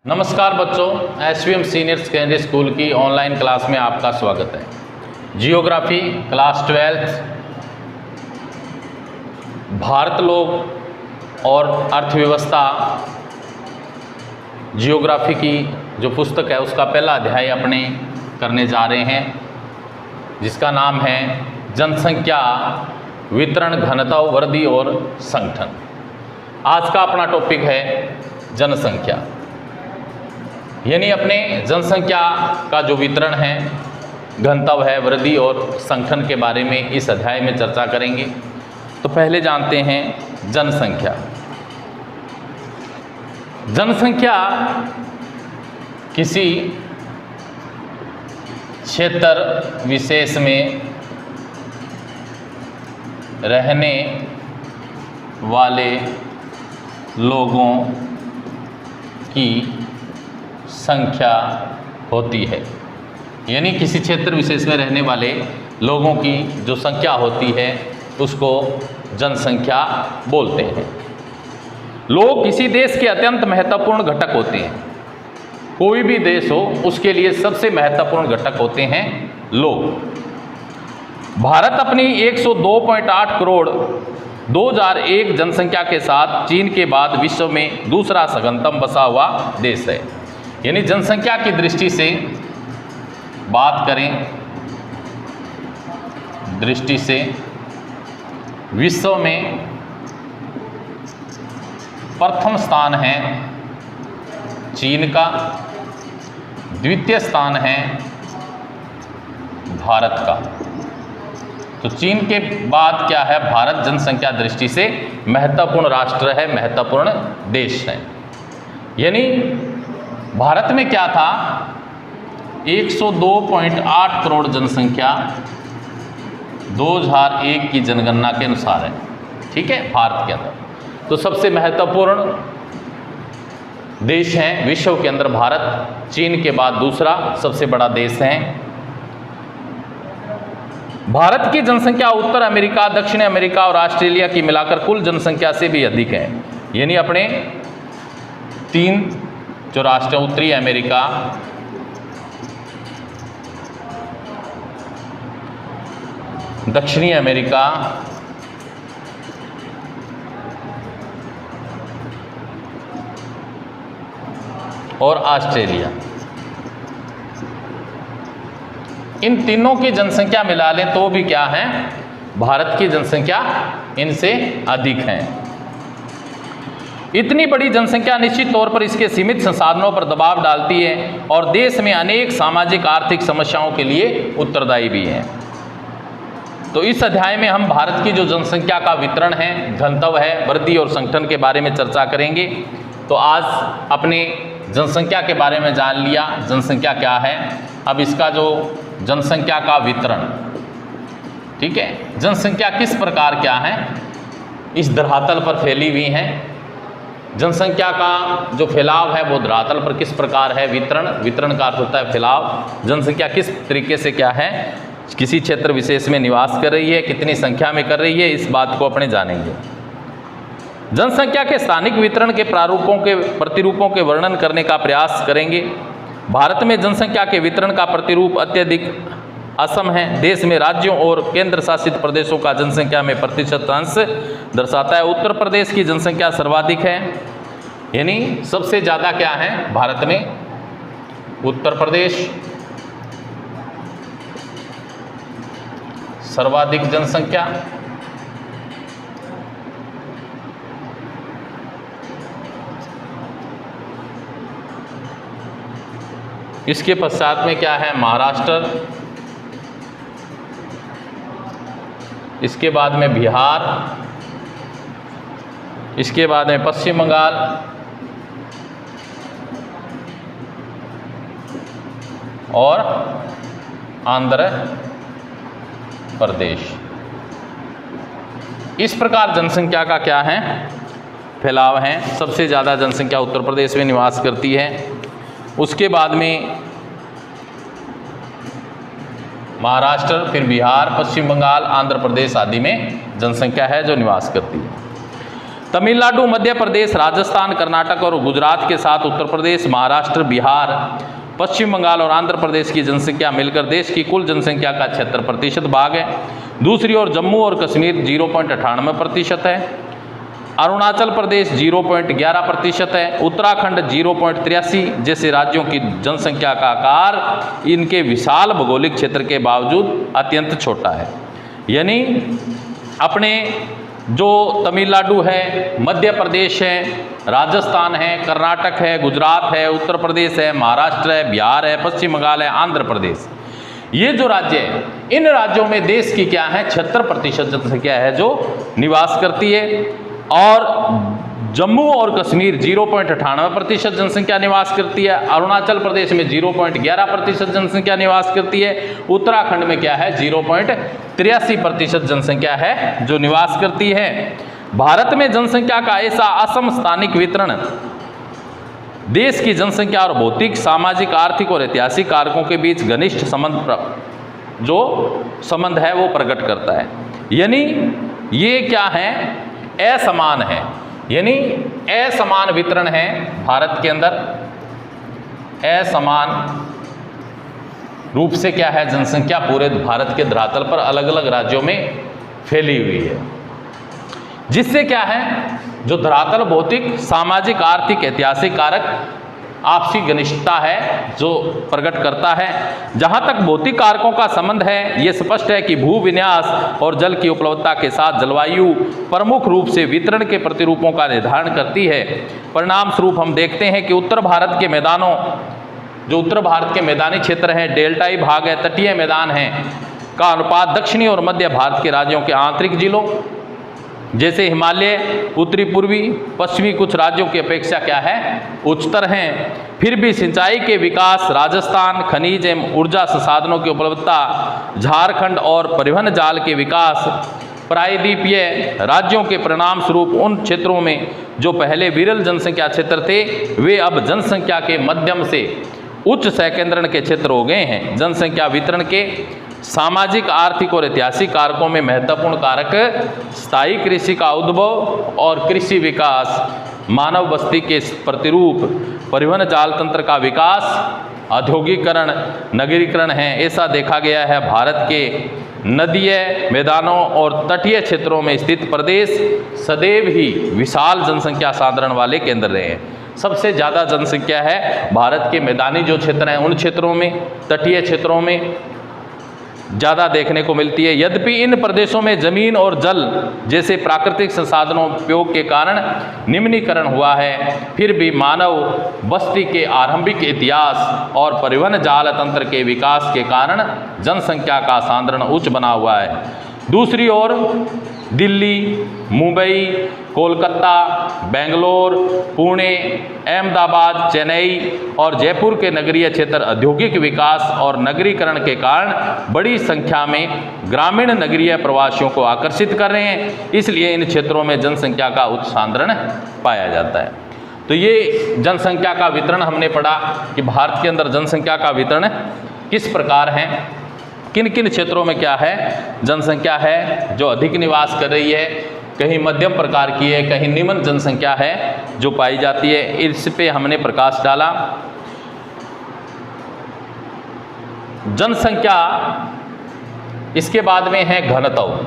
नमस्कार बच्चों, SVM senior secondary school की ऑनलाइन क्लास में आपका स्वागत है। जियोग्राफी क्लास 12 भारत लोग और अर्थव्यवस्था जियोग्राफी की जो पुस्तक है उसका पहला अध्याय अपने करने जा रहे हैं, जिसका नाम है जनसंख्या, वितरण, घनत्व, वृद्धि और संगठन। आज का अपना टॉपिक है जनसंख्या, यानी अपने जनसंख्या का जो वितरण है, घनत्व है, वृद्धि और संगठन के बारे में इस अध्याय में चर्चा करेंगे। तो पहले जानते हैं जनसंख्या। जनसंख्या किसी क्षेत्र विशेष में रहने वाले लोगों की संख्या होती है, यानी किसी क्षेत्र विशेष में रहने वाले लोगों की जो संख्या होती है उसको जनसंख्या बोलते हैं। लोग किसी देश के अत्यंत महत्वपूर्ण घटक होते हैं। कोई भी देश हो उसके लिए सबसे महत्वपूर्ण घटक होते हैं लोग। भारत अपनी 102.8 करोड़ 2001 जनसंख्या के साथ चीन के बाद विश्व में दूसरा सघनतम बसा हुआ देश है। यानी जनसंख्या की दृष्टि से बात करें, दृष्टि से विश्व में प्रथम स्थान है चीन का, द्वितीय स्थान है भारत का। तो चीन के बाद क्या है, भारत जनसंख्या दृष्टि से महत्वपूर्ण राष्ट्र है, महत्वपूर्ण देश है। यानी भारत में क्या था, 102.8 करोड़ जनसंख्या 2001 की जनगणना के अनुसार है, ठीक है, भारत के अंदर। तो सबसे महत्वपूर्ण देश है विश्व के अंदर भारत, चीन के बाद दूसरा सबसे बड़ा देश है। भारत की जनसंख्या उत्तर अमेरिका, दक्षिण अमेरिका और ऑस्ट्रेलिया की मिलाकर कुल जनसंख्या से भी अधिक है। यानी अपने तीन जो राष्ट्र, उत्तरी अमेरिका, दक्षिणी अमेरिका और ऑस्ट्रेलिया, इन तीनों की जनसंख्या मिला लें तो भी क्या है, भारत की जनसंख्या इनसे अधिक है। इतनी बड़ी जनसंख्या निश्चित तौर पर इसके सीमित संसाधनों पर दबाव डालती है और देश में अनेक सामाजिक आर्थिक समस्याओं के लिए उत्तरदायी भी है। तो इस अध्याय में हम भारत की जो जनसंख्या का वितरण है, घनत्व है, वृद्धि और संगठन के बारे में चर्चा करेंगे। तो आज अपने जनसंख्या के बारे में जान लिया, जनसंख्या क्या है। अब इसका जो जनसंख्या का वितरण, ठीक है, जनसंख्या किस प्रकार क्या है, इस धरातल पर फैली हुई है। जनसंख्या का जो फैलाव है वो धरातल पर किस प्रकार है, वितरण का अर्थ होता है फैलाव। जनसंख्या किस तरीके से क्या है, किसी क्षेत्र विशेष में निवास कर रही है, कितनी संख्या में कर रही है, इस बात को अपने जानेंगे। जनसंख्या के स्थानिक वितरण के प्रारूपों के प्रतिरूपों के वर्णन करने का प्रयास करेंगे। भारत में जनसंख्या के वितरण का प्रतिरूप अत्यधिक असम है। देश में राज्यों और केंद्र शासित प्रदेशों का जनसंख्या में प्रतिशत अंश दर्शाता है। उत्तर प्रदेश की जनसंख्या सर्वाधिक है, यानी सबसे ज़्यादा क्या है भारत में, उत्तर प्रदेश सर्वाधिक जनसंख्या। इसके पश्चात में क्या है, महाराष्ट्र, इसके बाद में बिहार, इसके बाद में पश्चिम बंगाल और आंध्र प्रदेश। इस प्रकार जनसंख्या का क्या है, फैलाव है। सबसे ज़्यादा जनसंख्या उत्तर प्रदेश में निवास करती है। उसके बाद में महाराष्ट्र, फिर बिहार, पश्चिम बंगाल, आंध्र प्रदेश आदि में जनसंख्या है जो निवास करती है। तमिलनाडु, मध्य प्रदेश, राजस्थान, कर्नाटक और गुजरात के साथ उत्तर प्रदेश, महाराष्ट्र, बिहार, पश्चिम बंगाल और आंध्र प्रदेश की जनसंख्या मिलकर देश की कुल जनसंख्या का 76% भाग है। दूसरी ओर जम्मू और कश्मीर 0.98% है, अरुणाचल प्रदेश 0.11% है, उत्तराखंड 0.83 जैसे राज्यों की जनसंख्या का आकार इनके विशाल भौगोलिक क्षेत्र के बावजूद अत्यंत छोटा है। यानी अपने जो तमिलनाडु है, मध्य प्रदेश है, राजस्थान है, कर्नाटक है, गुजरात है, उत्तर प्रदेश है, महाराष्ट्र है, बिहार है, पश्चिम बंगाल है, आंध्र प्रदेश, ये जो राज्य है, इन राज्यों में देश की क्या है 76% जनसंख्या है जो निवास करती है। और जम्मू और कश्मीर 0.98% जनसंख्या निवास करती है, अरुणाचल प्रदेश में 0.11% जनसंख्या निवास करती है, उत्तराखंड में क्या है 0.83% जनसंख्या है जो निवास करती है। भारत में जनसंख्या का ऐसा असम स्थानिक वितरण देश की जनसंख्या और भौतिक, सामाजिक, आर्थिक और ऐतिहासिक कारकों के बीच घनिष्ठ संबंध है वो प्रकट करता है। यानी ये क्या है, असमान है, यानी असमान वितरण है भारत के अंदर, असमान रूप से क्या है जनसंख्या पूरे भारत के धरातल पर अलग अलग राज्यों में फैली हुई है, जिससे क्या है जो धरातल भौतिक, सामाजिक, आर्थिक, ऐतिहासिक कारक आपसी घनिष्ठता है जो प्रकट करता है। जहाँ तक भौतिक कारकों का संबंध है, ये स्पष्ट है कि भूविन्यास और जल की उपलब्धता के साथ जलवायु प्रमुख रूप से वितरण के प्रतिरूपों का निर्धारण करती है। परिणाम स्वरूप हम देखते हैं कि उत्तर भारत के मैदानों, जो उत्तर भारत के मैदानी क्षेत्र हैं, डेल्टाई भाग है, तटीय मैदान हैं, का अनुपात दक्षिणी और मध्य भारत के राज्यों के आंतरिक जिलों जैसे हिमालय, उत्तरी पूर्वी, पश्चिमी कुछ राज्यों की अपेक्षा क्या है उच्चतर हैं। फिर भी सिंचाई के विकास, राजस्थान, खनिज एवं ऊर्जा संसाधनों की उपलब्धता, झारखंड और परिवहन जाल के विकास, प्रायद्वीपीय राज्यों के परिणाम स्वरूप उन क्षेत्रों में जो पहले विरल जनसंख्या क्षेत्र थे वे अब जनसंख्या के मध्यम से उच्च सकेंद्रण के क्षेत्र हो गए हैं। जनसंख्या वितरण के सामाजिक, आर्थिक और ऐतिहासिक कारकों में महत्वपूर्ण कारक स्थायी कृषि का उद्भव और कृषि विकास, मानव बस्ती के प्रतिरूप, परिवहन जाल तंत्र का विकास, औद्योगिकरण, नगरीकरण है। ऐसा देखा गया है भारत के नदीय मैदानों और तटीय क्षेत्रों में स्थित प्रदेश सदैव ही विशाल जनसंख्या साधारण वाले केंद्र रहे हैं। सबसे ज़्यादा जनसंख्या है भारत के मैदानी जो क्षेत्र हैं उन क्षेत्रों में, तटीय क्षेत्रों में ज़्यादा देखने को मिलती है। यद्यपि इन प्रदेशों में जमीन और जल जैसे प्राकृतिक संसाधनों उपयोग के कारण निम्नीकरण हुआ है, फिर भी मानव बस्ती के आरंभिक इतिहास और परिवहन जाल तंत्र के विकास के कारण जनसंख्या का सांद्रण उच्च बना हुआ है। दूसरी ओर दिल्ली, मुंबई, कोलकाता, बेंगलोर, पुणे, अहमदाबाद, चेन्नई और जयपुर के नगरीय क्षेत्र औद्योगिक विकास और नगरीकरण के कारण बड़ी संख्या में ग्रामीण नगरीय प्रवासियों को आकर्षित कर रहे हैं, इसलिए इन क्षेत्रों में जनसंख्या का उच्च सांद्रण पाया जाता है। तो ये जनसंख्या का वितरण हमने पढ़ा कि भारत के अंदर जनसंख्या का वितरण किस प्रकार है, किन किन क्षेत्रों में क्या है जनसंख्या है जो अधिक निवास कर रही है, कहीं मध्यम प्रकार की है, कहीं निम्न जनसंख्या है जो पाई जाती है। इस पे हमने प्रकाश डाला। जनसंख्या, इसके बाद में है घनत्व।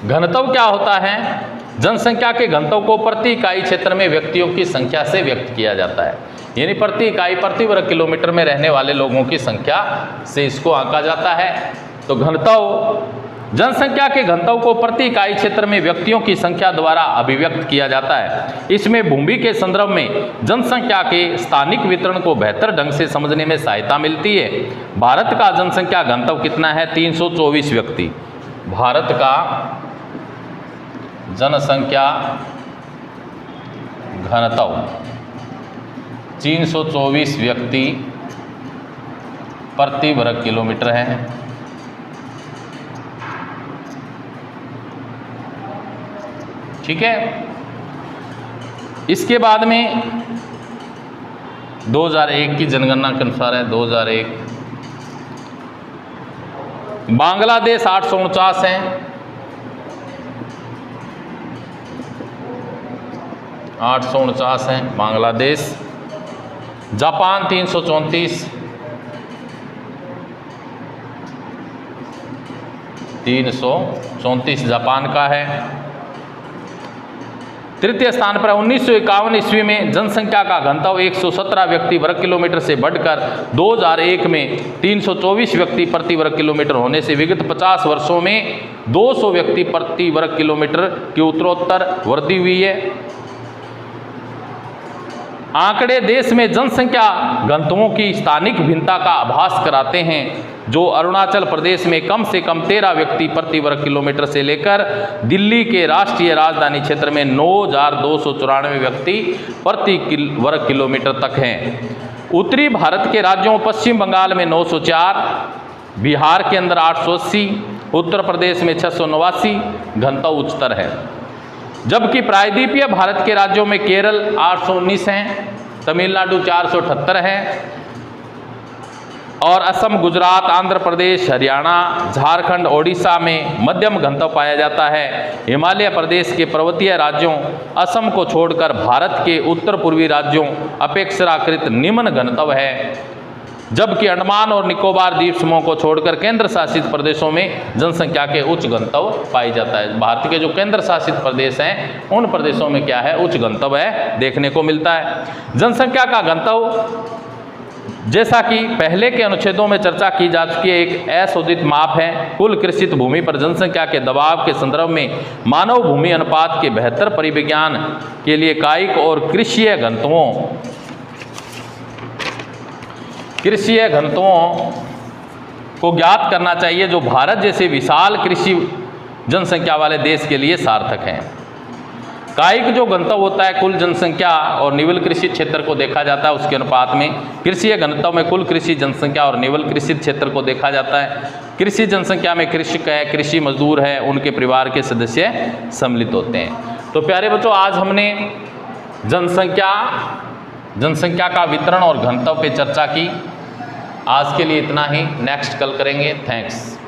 घनत्व क्या होता है? जनसंख्या के घनत्व को प्रति इकाई क्षेत्र में व्यक्तियों की संख्या से व्यक्त किया जाता है, यानी प्रति इकाई प्रति वर्ग किलोमीटर में रहने वाले लोगों की संख्या से इसको आंका जाता है। तो घनत्व, जनसंख्या के घनत्व को प्रति इकाई क्षेत्र में व्यक्तियों की संख्या द्वारा अभिव्यक्त किया जाता है। इसमें भूमि के संदर्भ में जनसंख्या के स्थानिक वितरण को बेहतर ढंग से समझने में सहायता मिलती है। भारत का जनसंख्या घनत्व कितना है? 324 व्यक्ति। भारत का जनसंख्या घनत्व 324 व्यक्ति प्रति वर्ग किलोमीटर है। ठीक है। इसके बाद में 2001 की जनगणना के अनुसार है, 2001 बांग्लादेश 849 है, 849 हैं। बांग्लादेश, जापान 334, 334 जापान का है। तृतीय स्थान पर 1951 ईस्वी में जनसंख्या का घनत्व 117 व्यक्ति वर्ग किलोमीटर से बढ़कर 2001 में 324 व्यक्ति प्रति वर्ग किलोमीटर होने से विगत 50 वर्षों में 200 व्यक्ति प्रति वर्ग किलोमीटर की उत्तरोत्तर वृद्धि हुई है। आंकड़े देश में जनसंख्या घनत्वों की स्थानिक भिन्नता का आभास कराते हैं, जो अरुणाचल प्रदेश में कम से कम 13 व्यक्ति प्रति वर्ग किलोमीटर से लेकर दिल्ली के राष्ट्रीय राजधानी क्षेत्र में 9,294 व्यक्ति प्रति वर्ग किलोमीटर तक हैं। उत्तरी भारत के राज्यों पश्चिम बंगाल में 904, बिहार के अंदर 880, उत्तर प्रदेश में 689 घनत्व उच्चतर है। जबकि प्रायद्वीपीय भारत के राज्यों में केरल 819 हैं, तमिलनाडु 478 है और असम, गुजरात, आंध्र प्रदेश, हरियाणा, झारखंड, ओडिशा में मध्यम घनत्व पाया जाता है। हिमालय प्रदेश के पर्वतीय राज्यों असम को छोड़कर भारत के उत्तर पूर्वी राज्यों अपेक्षाकृत निम्न घनत्व है, जबकि अंडमान और निकोबार द्वीप समूह को छोड़कर केंद्र शासित प्रदेशों में जनसंख्या के उच्च घनत्व पाई जाता है। भारत के जो केंद्र शासित प्रदेश हैं उन प्रदेशों में क्या है, उच्च घनत्व है देखने को मिलता है। जनसंख्या का घनत्व जैसा कि पहले के अनुच्छेदों में चर्चा की जा चुकी है, एक अशोधित माप है। कुल कृषित भूमि पर जनसंख्या के दबाव के संदर्भ में मानव भूमि अनुपात के बेहतर परिविज्ञान के लिए कायिक और कृषीय घनत्वों को ज्ञात करना चाहिए, जो भारत जैसे विशाल कृषि जनसंख्या वाले देश के लिए सार्थक हैं। कायिक जो घनत्व होता है कुल जनसंख्या और निवल कृषि क्षेत्र को देखा जाता है उसके अनुपात में। कृषि घनत्व में कुल कृषि जनसंख्या और निवल कृषि क्षेत्र को देखा जाता है। कृषि जनसंख्या में कृषक है, कृषि मजदूर है, उनके परिवार के सदस्य सम्मिलित होते हैं। तो प्यारे बच्चों, आज हमने जनसंख्या का वितरण और घनत्व पे चर्चा की। आज के लिए इतना ही, नेक्स्ट कल करेंगे। थैंक्स।